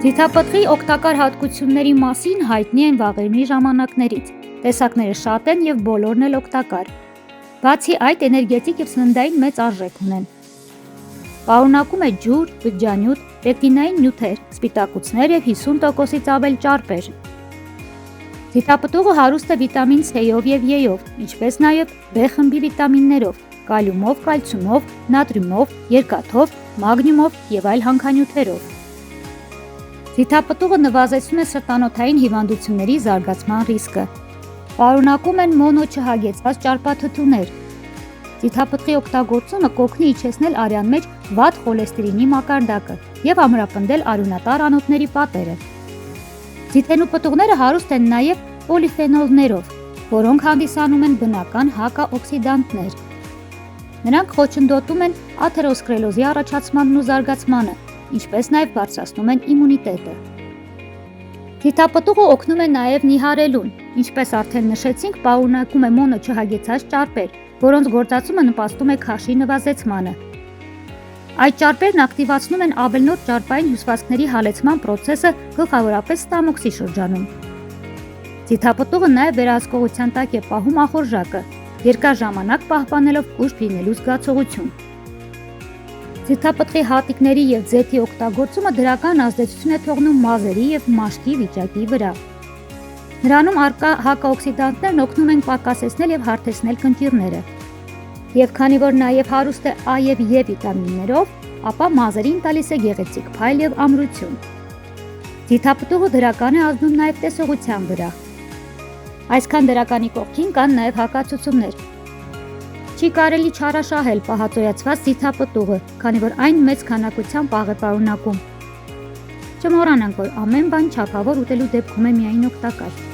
Ձիթապտղի օգտակար հատկությունների մասին հայտնի են վաղեմի ժամանակներից։ Տեսակները շատ են և բոլորն էլ օգտակար։ Բացի այդ, էներգետիկ և սննդային մեծ արժեք ունեն։ Պարունակում է ջուր, բջջանյութ, պեկտինային նյութեր, սպիտակուցներ և 50%-ից ավել ճարպեր։ Ձիթապտուղը հարուստ է վիտամին C-ով և E-ով, ինչպես նաև B խմբի վիտամիններով, կալիումով, կալցիումով, նատրիումով, երկաթով, մագնիումով և այլ հանքանյութերով։ Ձիթապտուղը նվազեցնում է սրտանոթային հիվանդությունների զարգացման ռիսկը։ Պարունակում են մոնո չհագեցած ճարպաթթուներ։ Ձիթապտղի օգտագործումը կօգնի իջեցնել արյան մեջ վատ խոլեստերինի մակարդակը և ամրապնդել արյունատար անոթների պատերը։ Ձիթենու պտուղները հարուստ են նաև պոլիֆենոլներով, որոնք հանդիսանում են բնական հակաօքսիդանտներ։ Նրանք խոչընդոտում են աթերոսկլերոզի առաջացմանն ու զարգացմանը, ինչպես նաև բարձրացնում են իմունիտետը։ Ձիթապտուղը օգնում է նաև նիհարելուն, ինչպես արդեն նշեցինք, պարունակում է մոնո չհագեցած ճարպեր, որոնց գործածումը նպաստում է քաշի նվազեցմանը։ Այդ ճարպերն ակտիվացնում են ավելնոտ ճարպային հյուսվածքների հալեցման պրոցեսը գլխավորապես ստամոքսի շրջանում։ Ձիթապտուղը նաև վերահսկողության տակ է պահում ախորժակը, երկար ժամանակ պահպանելով կուշտ լինելու զգացողություն։ Ձիթապտղի հատիկների և ձեթի օգտագործումը դրական ազդեցություն է թողնում մազերի և մաշկի վիճակի վրա։ Նրանում առկա հակաօքսիդանտներն օգնում են պակասեցնել և հարթեցնել կնճիռները։ Եվ քանի որ նաև հարուստ է A և E վիտամիններով, ապա մազերին տալիս է գեղեցիկ փայլ և ամրություն։ Ձիթապտուղը դրական է ազդում նաև տեսողության վրա։ Այսքան դրականի կողքին կան նաև հակացություններ։ Չի կարելի չարաշահել պահածոյացված ձիթապտուղը, քանի որ այն մեծ քանակությամբ աղ է պարունակում։ Չմոռանանք, որ ամեն բան չափավոր ուտելու դեպքում է միայն օգտակար։